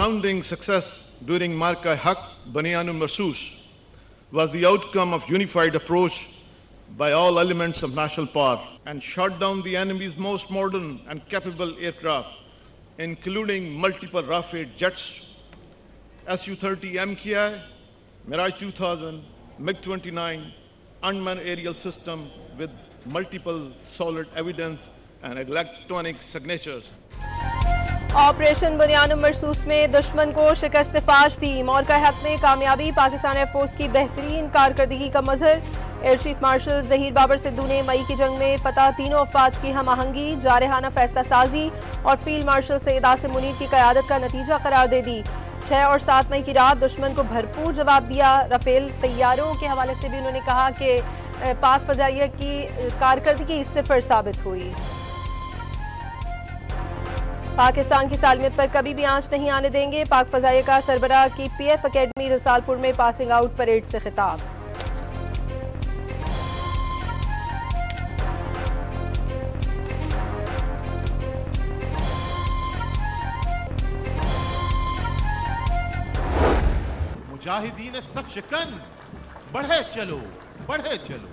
resounding success during Marka-e-Haq Baniyan Marsus was the outcome of unified approach by all elements of national power and shot down the enemy's most modern and capable aircraft, including multiple Rafale jets, Su-30 MKI, Mirage 2000, MiG-29, unmanned aerial system with multiple solid evidence and electronic signatures. Operation Bunyan Marsoos में दुश्मन को शिकस्त फाश दी। मार्का-ए-हक में कामयाबी Pakistan air force की बेहतरीन कारकर्दगी का मजहर। Air chief marshal Zaheer Babar Sidhu ने मई की जंग में फतह तीनों अफवाज की हम आहंगी, जारहाना फैसला साजी और फील्ड मार्शल सैयद आसिम मुनीर की क़यादत का नतीजा करार दे दी। 6 और 7 मई की रात दुश्मन को भरपूर जवाब दिया। राफेल तैयारों के हवाले से भी उन्होंने कहा कि पाक फजाइया की कारकर्दगी सिफर साबित हुई। पाकिस्तान की सालमियत पर कभी भी आंच नहीं आने देंगे। पाक फजाइया का सरबराह की PF अकेडमी रसालपुर में पासिंग आउट परेड से खिताब। मुजाहिदीन सफ शिकन, बढ़े चलो, बढ़े चलो।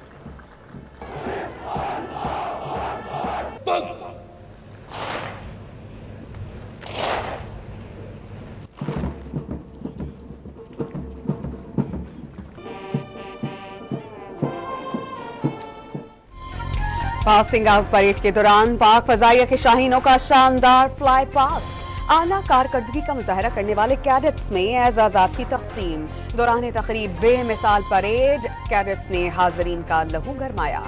पासिंग आउट परेड के दौरान पाक फजाइया के शाहीनों का शानदार फ्लाई पास्ट। आला कारकर्दगी का मुजाहरा करने वाले कैडेट्स में एजाज़ात की तकसीम। दौरान तकरीब बेमिसाल परेड कैडेट्स ने हाजरीन का लहू गरमाया।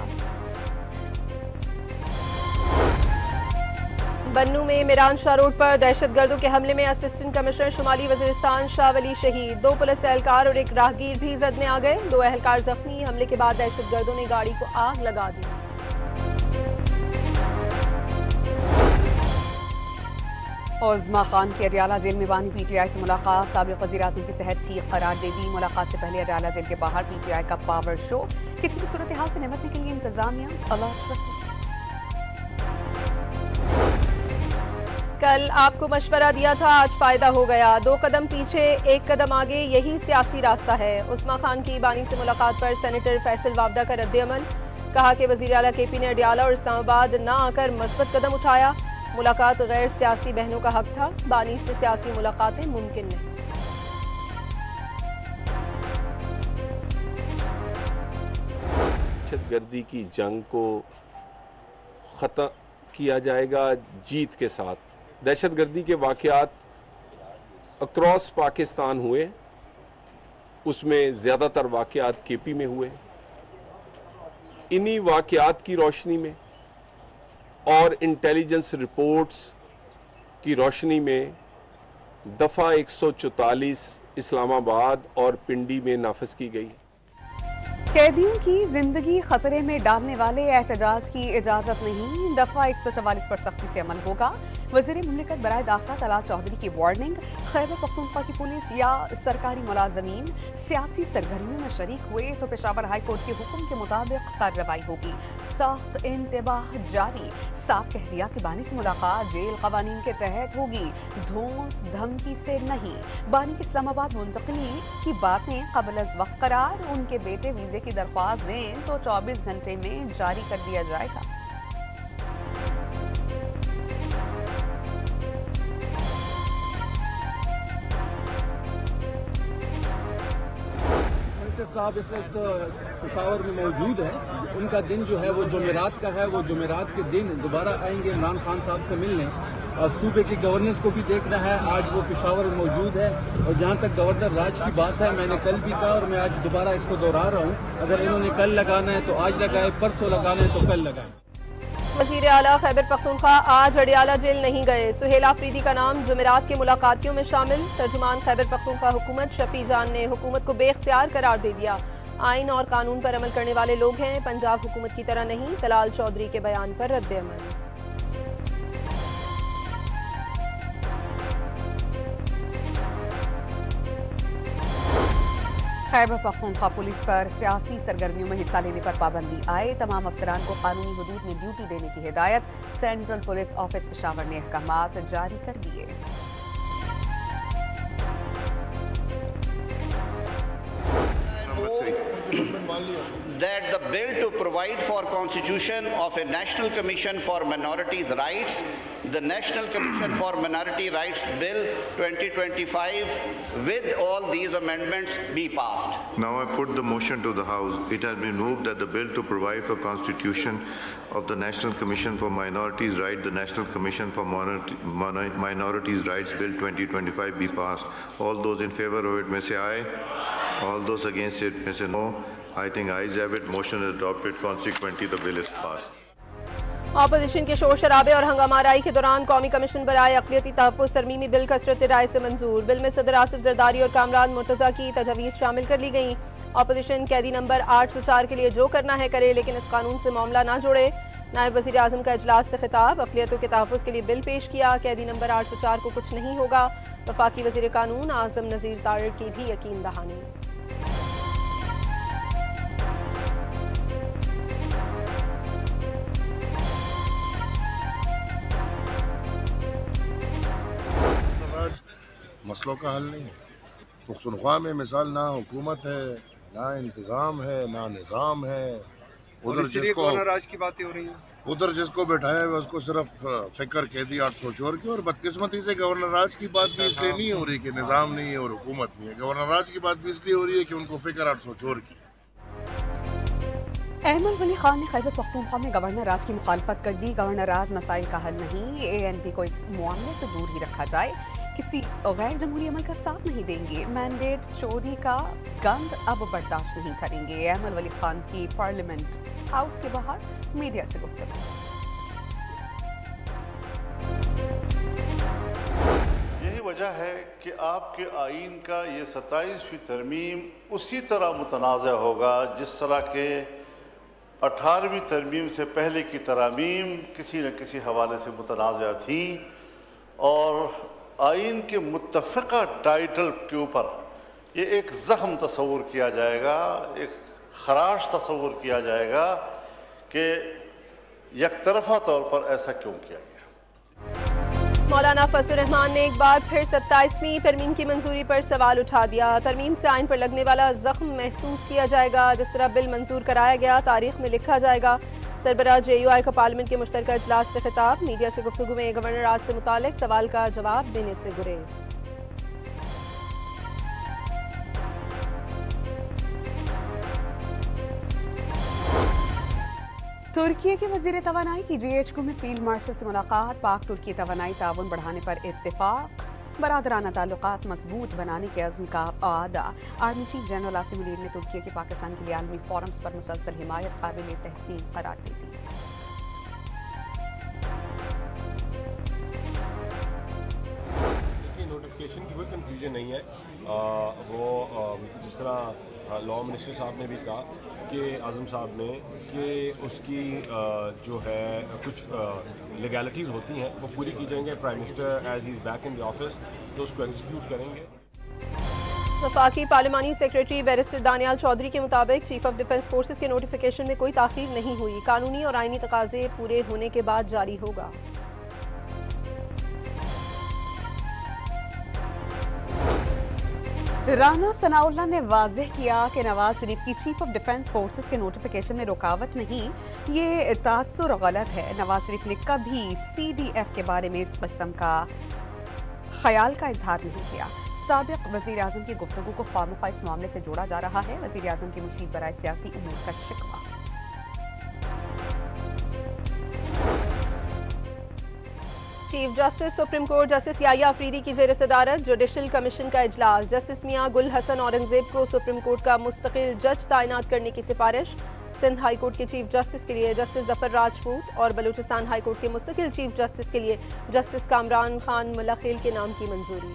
बन्नू में मीरान शाह रोड पर दहशतगर्दों के हमले में असिस्टेंट कमिश्नर शुमाली वजीरिस्तान शाह वली शहीद। 2 पुलिस एहलकार और एक राहगीर भी जद में आ गए। 2 एहलकार जख्मी। हमले के बाद दहशतगर्दों ने गाड़ी को आग लगा दी। ओज़मा खान की अडयाला जेल में बानी PTI से मुलाकात। साबिक़ वज़ीर-ए-आज़म की सेहत ठीक करार दे दी। मुलाकात से पहले अडयाला जेल के बाहर PTI का पावर शो। किसी भी सूरत हाल से निपटने के लिए इंतजामिया अलर्ट रखी। कल आपको मशवरा दिया था, आज फायदा हो गया। 2 कदम पीछे 1 कदम आगे, यही सियासी रास्ता है। उस्मा खान की बानी से मुलाकात पर सेनेटर फैसल वावडा का रद्द-ए-अमल। कहा कि वज़ीर आला KP ने अडयाला और इस्लामाबाद न आकर मस्बत कदम उठाया। मुलाकात गैर सियासी बहनों का हक था। बानी से सियासी मुलाकातें मुमकिन नहीं। दहशतगर्दी की जंग को ख़त्म किया जाएगा जीत के साथ। दहशतगर्दी के वाक़यात अक्रॉस पाकिस्तान हुए, उसमें ज़्यादातर वाक़यात KP में हुए। इन्हीं वाक़यात की रोशनी में और इंटेलिजेंस रिपोर्ट्स की रोशनी में दफ़ा 144 इस्लामाबाद और पिंडी में नाफिज की गई। कैदियों की जिंदगी खतरे में डालने वाले एहतजाज की इजाजत नहीं। दफा 144 पर सख्ती से अमल होगा। वज़ीर मुमलिकत बराए दाखिला तलाल चौधरी की वार्निंग। खैबर पख्तूनख्वा की पुलिस या सरकारी मुलाजमीन सियासी सरगर्मियों में शरीक हुए तो पेशावर हाई कोर्ट के हुक्म के मुताबिक कार्रवाई होगी। सख्त इंतबाह जारी। साफ कह दिया कि बानी से मुलाकात जेल कवानीन के तहत होगी, धौंस धमकी से नहीं। बानी की इस्लामाबाद मुंतकली की बातें कबल अज वक्त करार। उनके बेटे वीजे की दरख्वास्त दें तो 24 घंटे में जारी कर दिया जाएगा। साहब इस वक्त पेशावर में मौजूद है। उनका दिन जो है वो जुमेरात का है। वो जुमेरात के दिन दोबारा आएंगे इमरान खान साहब से मिलने और सूबे की गवर्नेंस को भी देखना है। आज वो पेशावर में मौजूद है और जहाँ तक गवर्नर राज की बात है, मैंने कल भी कहा और मैं आज दोबारा इसको दोहरा रहा हूँ, अगर इन्होंने कल लगाना है तो आज लगाए, परसों लगाना है तो कल लगाए। वज़ीर आला खैबर पख्तूनख्वा आज अडयाला जेल नहीं गए। सुहेल आफरीदी का नाम जुमेरात के मुलाकातियों में शामिल। तर्जुमान खैबर पख्तूनख्वा हुकूमत शफी जान ने हुकूमत को बेख्तियार करार दे दिया। आइन और कानून पर अमल करने वाले लोग हैं, पंजाब हुकूमत की तरह नहीं। तलाल चौधरी के बयान पर रद्द-ए-अमल। खैबर पख्तूनख्वा पुलिस पर सियासी सरगर्मियों में हिस्सा लेने पर पाबंदी आए। तमाम अफसरान को कानूनी हदूद में ड्यूटी देने की हिदायत। सेंट्रल पुलिस ऑफिस पेशावर ने अहकामात जारी कर दिए। that the bill to provide for constitution of a National Commission for Minorities' Rights, the National Commission for Minority Rights Bill 2025, with all these amendments be passed. Now I put the motion to the House. It has been moved that the bill to provide for constitution of the National Commission for Minorities' Rights, the National Commission for Minorities' Rights Bill 2025 be passed. All those in favor of it may say aye. All those against it may say no. I think ayes have it. Motion is adopted. Consequently, the bill is passed. Opposition के शोर शराबे और हंगामाराई के दौरान कौमी commission बराए अक़लियती तहफ़्फ़ुज़ तरमीमी bill कसरत राय से मंजूर। बिल में सदर आसिफ जरदारी और कामरान मुर्तज़ा की तजवीज़ शामिल कर ली गई। ऑपोजिशन कैदी नंबर 804 के लिए जो करना है करे, लेकिन इस कानून से मामला ना जोड़े। नायब वज़ीर आज़म का इजलास से खिताब, अक़लियतों के तहफ़्फ़ुज़ के लिए बिल पेश किया। कैदी नंबर 804 को कुछ नहीं होगा। वफाकी वज़ीर कानून आज़म नज़ीर तारिर की भी यकीन दहानी। मसलों का हल नहीं है। पुख्तनख्वा में मिसाल ना हुकूमत है, ना इंतज़ाम है, ना निज़ाम है। उधर जिसको बिठाया है उसको सिर्फ फिक्र कैदी 804 की, और बदकिस्मती से गवर्नर राज की बात भी इसलिए नहीं हो रही कि निज़ाम नहीं है और हुकूमत नहीं है। गवर्नर राज की बात भी इसलिए हो रही है कि उनको फिक्र 804 की। अहमद वली खान ने खैबर पख्तूनख्वा में गवर्नर राज की मुखालफत कर दी। गवर्नर राज मसाइल का हल नहीं, ANP को इस मामले से दूर ही रखा जाए। किसी गैर जमहूरी अमल का साथ नहीं देंगे। मैंडेट चोरी का गंद अब बर्दाश्त नहीं करेंगे। अहमद वली खान की पार्लियामेंट हाउस के बाहर मीडिया से गुफ्तगू। यही वजह है कि आपके आइन का ये 27वीं तरमीम उसी तरह मुतनाज़ा होगा जिस तरह के 18वीं तरमीम से पहले की तरामीम किसी न किसी हवाले से मुतनाज़ा थी। और आइन के मुत्तफ़िक़ा टाइटल के ऊपर ये एक ज़ख्म तस्वुर किया जाएगा, एक खराश तस्वुर किया जाएगा कि यकतरफ़ा तौर पर ऐसा क्यों किया गया। मौलाना फजलुर रहमान ने एक बार फिर 27वीं तरमीम की मंजूरी पर सवाल उठा दिया। तरमीम से आइन पर लगने वाला ज़ख्म महसूस किया जाएगा। जिस तरह बिल मंजूर कराया गया तारीख में लिखा जाएगा। सरबराह JUI का पार्लियामेंट के मुश्तरका इजलास से खिताब। मीडिया से गुफ्तगू में गवर्नर राज से मुतालिक सवाल का जवाब देने से गुरेज। तुर्की के वजीर तवानाई की GHQ में फील्ड मार्शल से मुलाकात। पाक तुर्की तवानाई ताउन बढ़ाने पर इत्तेफाक। बरादराना ताल्लुकात मजबूत बनाने के अज़्म का आदा। Army chief general Asim Munir ने तुर्की की पाकिस्तान के लिए आलमी फोरम्स पर मुसलसल हिमायत काबिल तहसीन करार दे दी। नोटिफिकेशन की कोई कंफ्यूजन नहीं है। वो जिस तरह लॉ मिनिस्टर साहब ने भी कहा कि आज़म साहब ने कि उसकी जो है कुछ लीगैलिटीज़ होती हैं वो पूरी की जाएंगे। Prime minister as is back in the office तो उसको एग्जीक्यूट करेंगे। वफाकी पार्लिमानी सेक्रेटरी बैरिस्टर दानियाल चौधरी के मुताबिक चीफ ऑफ डिफेंस फोर्सेस के नोटिफिकेशन में कोई ताख़ीर नहीं हुई। कानूनी और आइनी तकाजे पूरे होने के बाद जारी होगा। राना सनाउल्लाह ने वाज़ेह किया कि नवाज शरीफ की चीफ ऑफ डिफेंस फोर्सेस के नोटिफिकेशन में रुकावट नहीं, ये तासुर गलत है। नवाज शरीफ ने कभी CDF के बारे में इस किस्म का ख्याल का इजहार नहीं किया। साबिक वज़ीर आज़म की गुफ्तगू को खामखा इस मामले से जोड़ा जा रहा है। वज़ीर आज़म के मुशीर बराए सियासी उमूर का शिकवा। Chief justice supreme court justice Yahya Afridi की ज़ेर सदारत जुडिशल कमीशन का इजलास। जस्टिस मियां गुल हसन औरंगजेब को सुप्रीम कोर्ट का मुस्तकिल जज तैनात करने की सिफारिश। सिंध हाई कोर्ट के चीफ जस्टिस के लिए जस्टिस जफर राजपूत और बलूचिस्तान हाई कोर्ट के मुस्तकिल चीफ जस्टिस के लिए जस्टिस कामरान खान मुल्लाखेल के नाम की मंजूरी।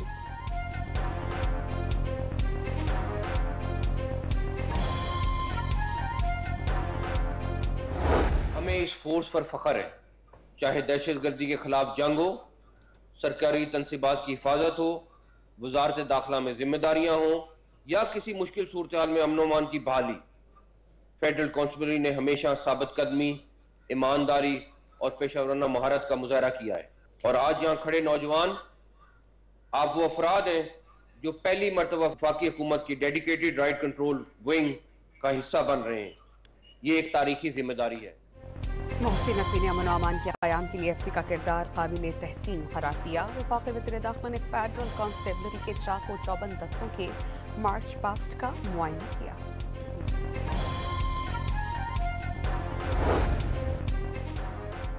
हमें इस फोर्स पर फख्र है, चाहे दहशतगर्दी के खिलाफ जंग हो, सरकारी तनसीबात की हिफाजत हो, वजारत दाखिला में जिम्मेदारियां हो या किसी मुश्किल सूरत हाल में अमन अमान की बहाली। फेडरल कांस्टेबलरी ने हमेशा साबित कदमी, ईमानदारी और पेशावराना महारत का मुजाहरा किया है। और आज यहाँ खड़े नौजवान, आप वो अफराद हैं जो पहली मरतबा वफाकी हुकूमत की डेडिकेटेड राइट कंट्रोल विंग का हिस्सा बन रहे हैं। ये एक तारीखी जिम्मेदारी है। मोहसिन नकवी ने अमन और अमान के क़याम के लिए एफसी का किरदार काबिल तहसीन करार दिया। वफाकी वज़ीर दाखिला ने फेडरल कांस्टेबलरी के चाक व चौबंद दस्तों के मार्च पास्ट का मुआयना किया।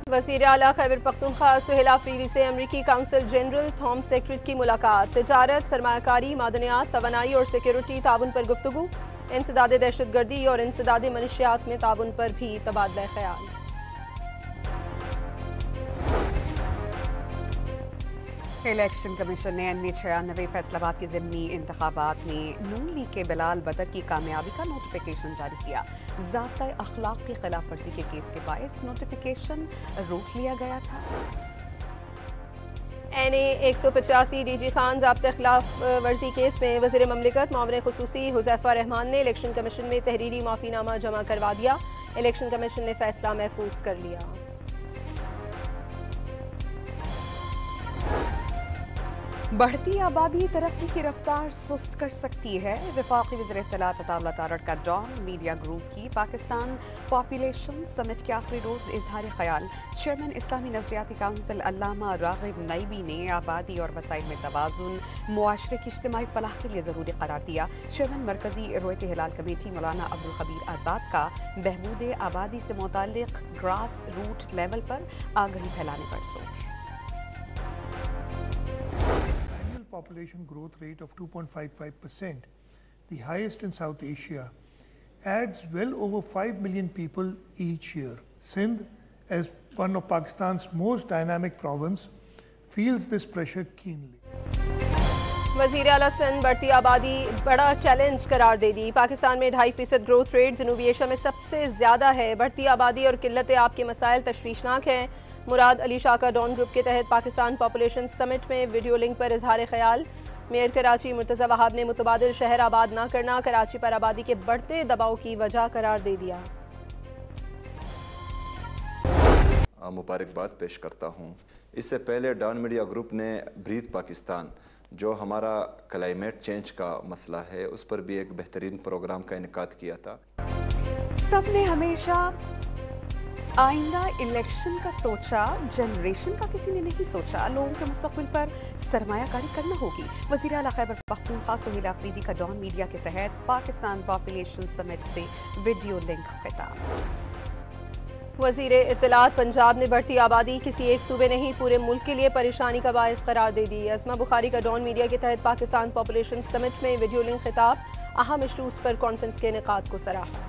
वज़ीर आला खैबर पख्तूनख्वा सुहेल आफरीदी से अमरीकी काउंसिल जनरल थॉमस सेक्रेट की मुलाकात। तिजारत, सरमायाकारी, मादनियात, तवानाई और सिक्योरिटी ताउन पर गुफ्तगू। इंसदाद दहशतगर्दी और इंसदाद मनशियात में ताउन पर भी तबादला ख्याल। इलेक्शन कमीशन ने 96 फैसलाबाद के ज़िमनी इंतखाबात में नून लीग के बिलाल बदर की कामयाबी का नोटिफिकेशन जारी किया। ज़ाब्ता अखलाक की खिलाफ वर्जी के केस के बायस नोटिफिकेशन रोक लिया गया था। NA 185 DG खान ज़ाब्ता खिलाफ वर्जी केस में वज़ीर ममलिकत मामले खुसूसी हुज़ैफा रहमान ने इलेक्शन कमीशन में तहरीरी माफ़ीनामा जमा करवा दिया। इलेक्शन कमीशन ने फैसला महफूज कर लिया। बढ़ती आबादी तरक्की की रफ्तार सुस्त कर सकती है। वफाकी वज़ीर इत्तलात अताउल्लाह तारड़ का डॉन मीडिया ग्रुप की पाकिस्तान पॉपुलेशन समिट के आखिरी रोज़ इजहार ख्याल। चेयरमैन इस्लामी नज़रियाती काउंसिल अल्लामा राग़िब नईबी ने आबादी और वसाइल में तवाज़ुन मुआशरे की इज्तिमाई फलाह के लिए ज़रूरी करार दिया। चेयरमैन मरकज़ी रोयत हिलाल कमेटी मौलाना अब्दुल खबीर आज़ाद का बहबूद आबादी से मुताल्लिक़ ग्रास रूट लेवल पर आगाही फैलाने पर जोर। Population growth rate of 2.55%, the highest in South Asia, adds well over 5 million people each year. Sindh, as one of Pakistan's most dynamic province, feels this pressure keenly. वज़ीर आला सिंध बढ़ती आबादी बड़ा challenge करार दे दी। पाकिस्तान में 2.5% ग्रोथ रेट जनूबी Asia में सबसे ज़्यादा है। बढ़ती आबादी और किल्लत आब के मसाइल तशवीशनाक हैं। मुराद अली शाह का डॉन ग्रुप के तहत पाकिस्तान पॉपुलेशन समिट में वीडियो लिंक पर इजहार ख्याल। मेयर कराची मुर्तज़ा वहाब ने मुतबादिल शहर आबाद न करना कराची पर आबादी के बढ़ते दबाव की वजह करार दे दिया। मुबारकबाद पेश करता हूँ। इससे पहले डॉन मीडिया ग्रुप ने ब्रीथ पाकिस्तान, जो हमारा क्लाइमेट चेंज का मसला है, उस पर भी एक बेहतरीन प्रोग्राम का इनेकाद किया था। सबने हमेशा आइंदा इलेक्शन का सोचा, जनरेशन का किसी ने नहीं सोचा। लोगों के मुस्तकबिल पर सरमायाकारी करना होगी। वज़ीर आला खैबर पख्तूनख्वा सुहेल आफरीदी का डॉन मीडिया के तहत पाकिस्तान पॉपुलेशन समिट से वीडियो लिंक खिताब। वज़ीर इत्तलात पंजाब ने बढ़ती आबादी किसी एक सूबे नहीं पूरे मुल्क के लिए परेशानी का बायस करार दे दी। अज़मा बुखारी का डॉन मीडिया के तहत पाकिस्तान पॉपुलेशन समिट में वीडियो लिंक खिताब। अहम इशूज़ पर कॉन्फ्रेंस के इनेकाद को सराहा।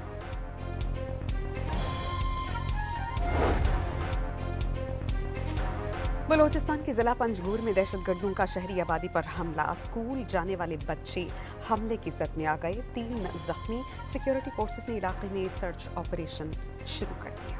बलोचिस्तान के जिला पंजगूर में दहशतगर्दों का शहरी आबादी पर हमला। स्कूल जाने वाले बच्चे हमले की जद में आ गए, 3 जख्मी। सिक्योरिटी फोर्सेस ने इलाके में सर्च ऑपरेशन शुरू कर दिया।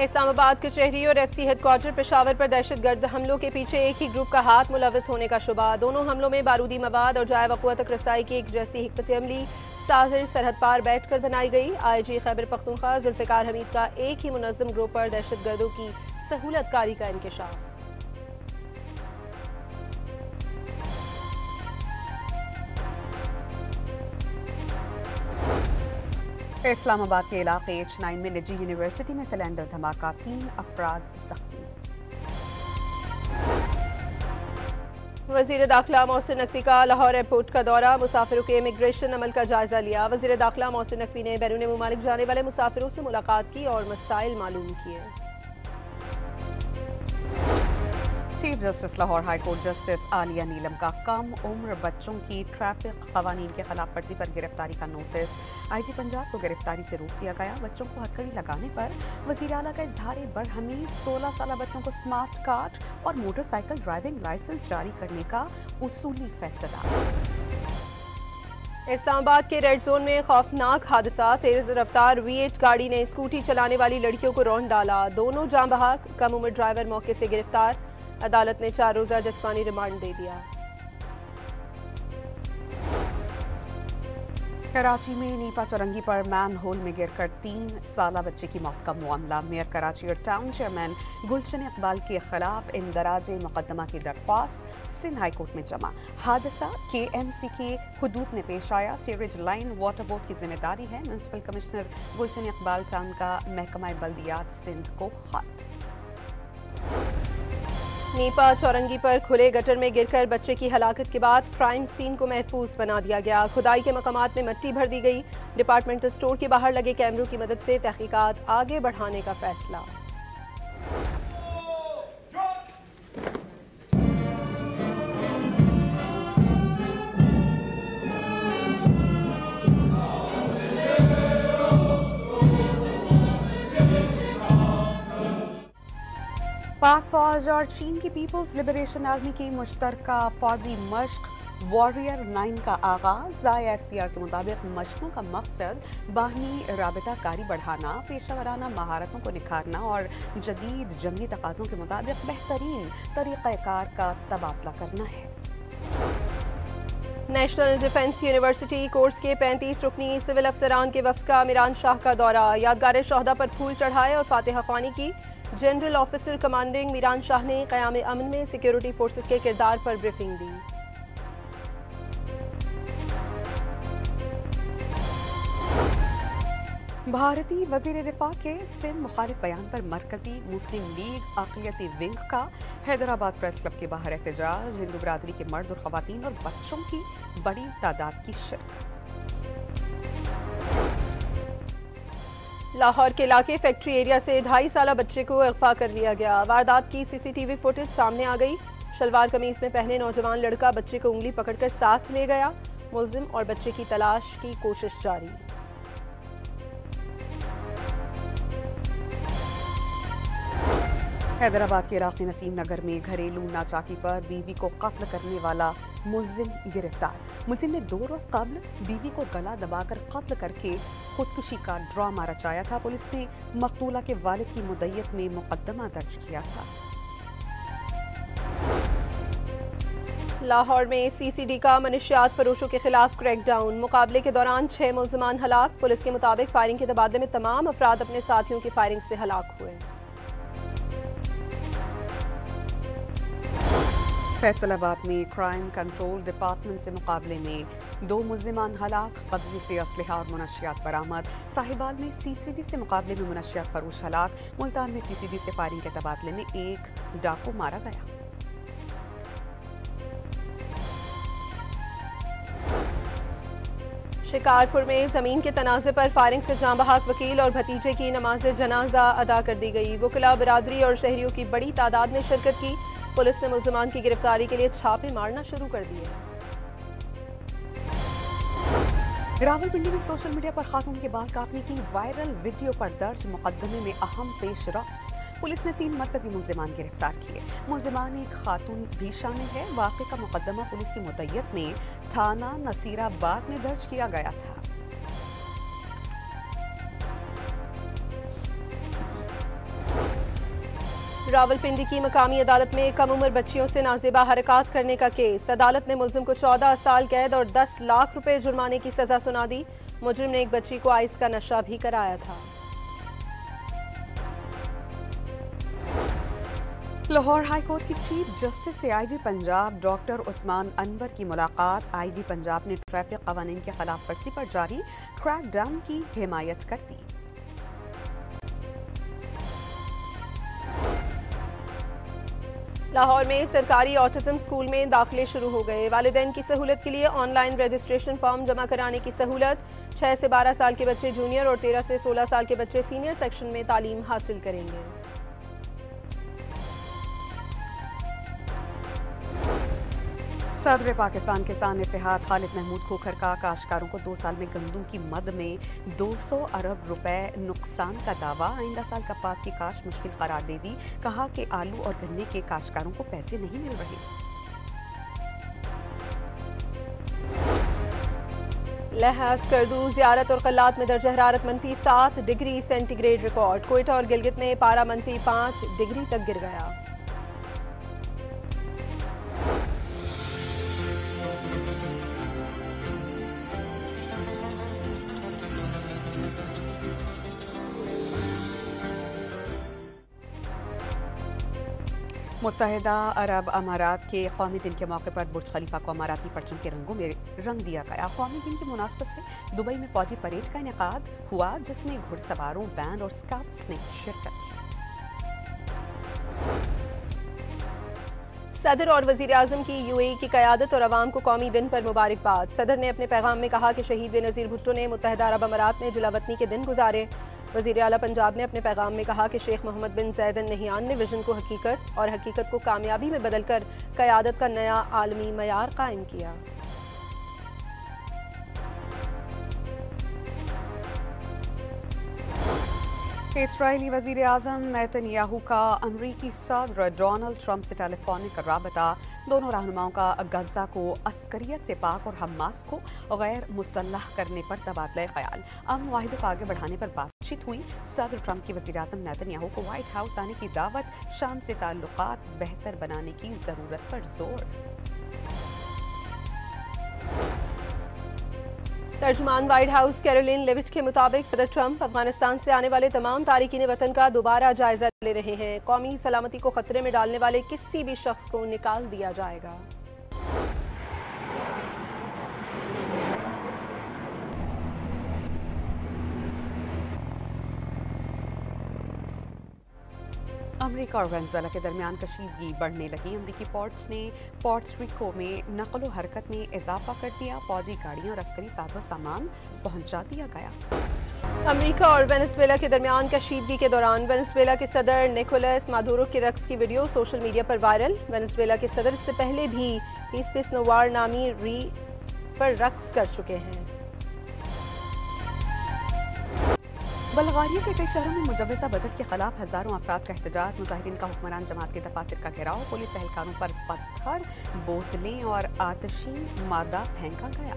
इस्लामाबाद के शहरी और FC हेडक्वार्टर पेशावर पर दहशतगर्द हमलों के पीछे एक ही ग्रुप का हाथ मुलविस होने का शुबा। दोनों हमलों में बारूदी मवाद और जाए वक़ुआ तक रसाई की एक जैसी हिकमत अमली साजिश सरहद पार बैठकर बनाई गई। IG खैबर पख्तूनख्वा जुल्फ़िकार हमीद का एक ही मुनज़्ज़म ग्रुप पर दहशतगर्दों की सहूलतकारी का इंकशाफ। इस्लामाबाद के इलाके H9 में निजी यूनिवर्सिटी में सिलेंडर धमाका, 3 अफराद जख्मी। वज़ीर दाखिला मोहसिन नकवी का लाहौर एयरपोर्ट का दौरा। मुसाफिरों के इमिग्रेशन अमल का जायजा लिया। वज़ीर दाखिला मोहसिन नकवी ने बैरून मुमालिक जाने वाले मुसाफिरों से मुलाकात की और मसाइल मालूम किए। Chief justice Lahore high court justice Aalia Neelam का कम उम्र बच्चों की ट्रैफिक कवानीन के खिलाफ वर्जी पर गिरफ्तारी का नोटिस। IG पंजाब को गिरफ्तारी से रोक दिया गया। बच्चों को हथकड़ी लगाने पर वज़ीर आला का इजहार बरहमी। 16 साल बच्चों को स्मार्ट कार्ड और मोटरसाइकिल ड्राइविंग लाइसेंस जारी करने का उसूली फैसला। इस्लामाबाद के रेड जोन में खौफनाक हादसा। तेज रफ्तार V8 गाड़ी ने स्कूटी चलाने वाली लड़कियों को रौंद डाला। दोनों जाँ बहक। कम उम्र ड्राइवर मौके से गिरफ्तार। अदालत ने 4 रोज़ा जिस्मानी रिमांड दे दिया। कराची में नीपा चौरंगी पर मैन होल में गिरकर 3 साला बच्चे की मौत का मामला। मेयर कराची और टाउन चेयरमैन गुलशन इकबाल के खिलाफ इंदराज मुकदमा की दरख्वास्त सिंध हाई कोर्ट में जमा। हादसा KMC के हुदूद में पेश आया। सीवरेज लाइन वाटर बोर्ड की जिम्मेदारी है। म्यूनसिपल कमिश्नर गुलशन इकबाल टाउन का महकमा बल्दियात सिंध को खत। नीपा चौरंगी पर खुले गटर में गिरकर बच्चे की हलाकत के बाद क्राइम सीन को महफूज बना दिया गया। खुदाई के मकामात में मिट्टी भर दी गई। डिपार्टमेंटल स्टोर के बाहर लगे कैमरों की मदद से तहकीकात आगे बढ़ाने का फैसला। पाक फौज और चीन की पीपल्स लिबरेशन आर्मी की मुश्तरका फौजी मश्क वॉरियर 9 का आगाज। ISPR के मुताबिक मशकों का मकसद बाहमी राबताकारी बढ़ाना, पेशेवराना महारतों को निखारना और जदीद जंगी तकाज़ों के मुताबिक बेहतरीन तरीक़ाकार का तबादला करना है। नेशनल डिफेंस यूनिवर्सिटी कोर्स के 35 रुकनी सिविल अफसरान के वफ्द का मीरान शाह का दौरा। यादगार शोहदा पर फूल चढ़ाए और फातिहा ख्वानी की। General officer commanding Miran Shah ने क़याम अमन में सिक्योरिटी फोर्सेस के किरदार पर ब्रीफिंग दी। भारतीय वज़ीर दिफा के सिंध मुखालिफ बयान पर मरकजी मुस्लिम लीग अक़लियती विंग का हैदराबाद प्रेस क्लब के बाहर एहतजाज। हिंदू बरादरी के मर्द और ख़वातीन और बच्चों की बड़ी तादाद की शिरकत। लाहौर के इलाके फैक्ट्री एरिया से 2.5 साला बच्चे को अगवा कर लिया गया। वारदात की CCTV फुटेज सामने आ गई। शलवार कमीज में पहने नौजवान लड़का बच्चे को उंगली पकड़कर साथ ले गया। मुलजिम और बच्चे की तलाश की कोशिश जारी। हैदराबाद के इलाके नसीम नगर में घरेलू नाचाकी पर बीवी को कत्ल करने वाला मुलजिम गिरफ्तार। मुलजिम ने 2 रोज कबल बीवी को गला दबाकर कत्ल करके खुदकुशी का ड्रामा रचाया था। पुलिस ने मकतूला के वालिद की मुद्दत में मुकदमा दर्ज किया था। लाहौर में CCD का मनशियात फरोशों के खिलाफ क्रैकडाउन। मुकाबले के दौरान 6 मुलजमान हलाक। पुलिस के मुताबिक फायरिंग के तबादले में तमाम अफराद अपने साथियों की फायरिंग से हलाक हुए। फैसलाबाद में क्राइम कंट्रोल डिपार्टमेंट से मुकाबले में 2 मुलजिमान हलाक। कब्जे से असलहा और मुनशियात बरामद। साहिबाल में CCD से मुकाबले में मुनशियात फरोश हलाक। मुल्तान में CCD से फायरिंग के तबादले में 1 डाकू मारा गया। शिकारपुर में जमीन के तनाज़े पर फायरिंग से जाँ बहक वकील और भतीजे की नमाज जनाजा अदा कर दी गई। वकला बरादरी और शहरियों की बड़ी तादाद ने शिरकत की। पुलिस ने मुलजमान की गिरफ्तारी के लिए छापे मारना शुरू कर दिए। रावलपिंडी में सोशल मीडिया पर खातून के बाल काटने की वायरल वीडियो पर दर्ज मुकदमे में अहम पेशरफ्त। पुलिस ने 3 मरकजी मुलजिमान गिरफ्तार किए। मुलजिमान एक खातून भी शामिल है। वाक़े का मुकदमा पुलिस की मुद्दत में थाना नसीराबाद में दर्ज किया गया था। रावलपिंडी की मकामी अदालत में कम उम्र बच्चियों से नाजेबा हरकत करने का केस। अदालत ने मुलजिम को 14 साल कैद और 10 लाख रुपए जुर्माने की सजा सुना दी। मुजरिम ने एक बच्ची को आइस का नशा भी कराया था। लाहौर हाई कोर्ट की चीफ जस्टिस से IG पंजाब डॉक्टर उस्मान अनवर की मुलाकात। IG पंजाब ने ट्रैफिक कवानीन के खिलाफ वर्जी पर जारी क्रैकडाउन की हिमायत कर दी। लाहौर में सरकारी ऑटिज्म स्कूल में दाखिले शुरू हो गए। वालिदैन की सहूलत के लिए ऑनलाइन रजिस्ट्रेशन फॉर्म जमा कराने की सहूलत। 6 से 12 साल के बच्चे जूनियर और 13 से 16 साल के बच्चे सीनियर सेक्शन में तालीम हासिल करेंगे। सदर पाकिस्तान किसान इत्तेहाद खालिद महमूद खोखर का काश्तकारों को 2 साल में गंदम की मद में 200 अरब रुपए नुकसान का दावा। आइंदा साल कपास की काश्त मुश्किल करार दे दी। कहा कि आलू और गन्ने के काश्तकारों को पैसे नहीं मिल रहे। लहज करदू ज़ियारत और कल्लात में दर्ज हरारत -7 डिग्री सेंटीग्रेड रिकॉर्ड। कोयटा और गिलगित में पारा -5 डिग्री तक गिर गया। मुत्तहिदा अरब अमारात के कौमी दिन के मौके पर बुर्ज खलीफा को अमाराती परचम के रंगों में रंग दिया गया। कौमी दिन की मुनासबत से दुबई में फौजी परेड का इनेकाद हुआ, जिसमें घुड़सवारों, बैंड और स्काउट्स ने शिरकत की। सदर और वजीर आजम की यूएई की क़यादत और अवाम को कौमी दिन पर मुबारकबाद। सदर ने अपने पैगाम में कहा कि शहीद बेनज़ीर भुट्टो ने मुत्तहिदा अरब अमारात में जलावतनी के दिन गुजारे। वज़ीर आला पंजाब ने अपने पैगाम में कहा कि शेख मोहम्मद बिन ज़ायद अल नहियान ने विजन को हकीकत और हकीकत को कामयाबी में बदलकर क़यादत का नया आलमी मयार कायम किया। इस्राईली वज़ीर आज़म नेतन्याहू का अमरीकी सदर डोनाल्ड ट्रंप से टेलीफोनिक राबता। दोनों रहनुमाओं का गज़ा को अस्करियत से पाक और हमास को गैर मुसल्लह करने पर तबादला ख्याल, अमन मुआहिदे को आगे बढ़ाने पर बातचीत हुई। सदर ट्रंप की वज़ीर आज़म नेतन्याहू को व्हाइट हाउस आने की दावत, शाम से ताल्लुकात बेहतर बनाने की ज़रूरत पर जोर। तर्जुमान व्हाइट हाउस कैरोलिन लेविट के मुताबिक सदर ट्रंप अफगानिस्तान से आने वाले तमाम तारिकीन वतन का दोबारा जायजा ले रहे हैं। कौमी सलामती को खतरे में डालने वाले किसी भी शख्स को निकाल दिया जाएगा। अमेरिका और वेनेजुएला के दरमियान कशीदगी बढ़ने लगी। अमेरिकी फोर्स ने पोर्टो रिको में नकलो हरकत में इजाफा कर दिया। फौजी गाड़ियां और अस्करी साजो सामान पहुंचा दिया गया। अमेरिका और वेनेजुएला के दरमियान कशीदगी के दौरान वेनेजुएला के सदर निकोलस मादुरो के रक्स की वीडियो सोशल मीडिया पर वायरल। वेनेजुएला के सदर इससे पहले भी पीस नोवार नामी री पर रक्स कर चुके हैं। बल्गारिया के कई शहरों में मुजव्वज़ा बजट के खिलाफ हजारों अफराद का एहतजाज। मुजाहिरीन का हुक्मरान जमात के दफातर का घेराव, पुलिस एहलकारों पर पत्थर, बोतलें और आतिशी मादा फेंका गया।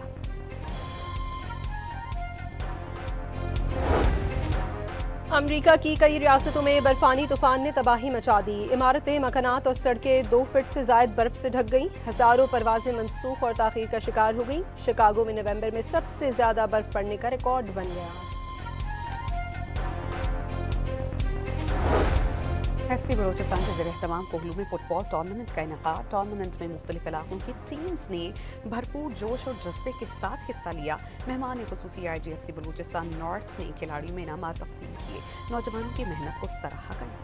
अमेरिका की कई रियासतों में बर्फानी तूफान ने तबाही मचा दी। इमारतें, मकानात और सड़कें 2 फीट से जायद बर्फ से ढक गईं। हजारों परवाजें मनसूख और ताखीर का शिकार हो गईं। शिकागो में नवंबर में सबसे ज्यादा बर्फ पड़ने का रिकॉर्ड बन गया। FC बलोचिस्तान के ज़ेर-ए-एहतमाम कोहलू में फुटबॉल टूर्नामेंट का इनेकाद। टूर्नामेंट में मुख्तलिफ इलाकों की टीम्स ने भरपूर जोश और जज्बे के साथ हिस्सा लिया। मेहमान खुसूसी IGFC बलूचिस्तान नॉर्थ ने खिलाड़ियों में इनामात तकसीम किए। नौजवानों की मेहनत को सराहा गया।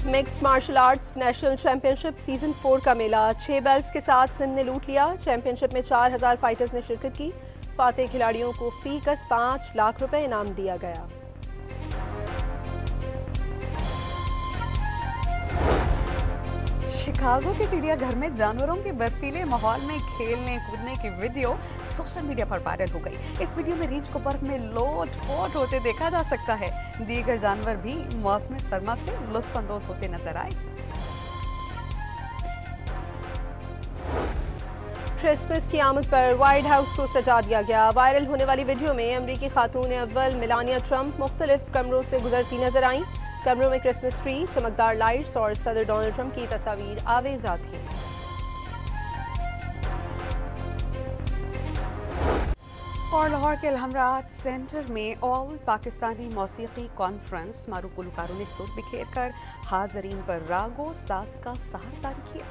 Mixed martial arts national championship season 4 का मेला 6 बेल्ट्स के साथ सिंध ने लूट लिया। चैंपियनशिप में 4000 फाइटर्स ने शिरकत की। फातेह खिलाड़ियों को फीकस 5 लाख रुपए इनाम दिया गया। शिकागो के चिड़ियाघर में जानवरों के बर्फीले माहौल में खेलने कूदने की वीडियो सोशल मीडिया पर वायरल हो गई। इस वीडियो में रीछ को बर्फ में लोट-पोट होते देखा जा सकता है। दीगर जानवर भी मौसम सरमा से लुत्फानंदोज होते नजर आए। क्रिसमस की आमद पर व्हाइट हाउस को सजा दिया गया। वायरल होने वाली वीडियो में अमरीकी खातून अव्वल मेलानिया ट्रंप मुख्तलिफ कमरों से गुजरती नजर आईं। कमरों में क्रिसमस ट्री, चमकदार लाइट्स और सदर डोनाल्ड ट्रंप की तस्वीर आवेजा थी। और लाहौर के अलहमरात सेंटर में ऑल पाकिस्तानी मौसीकी कॉन्फ्रेंस मारूफ गुलकारों ने सुर बिखेर कर हाजरीन पर रागो साज का सहार तारी किया।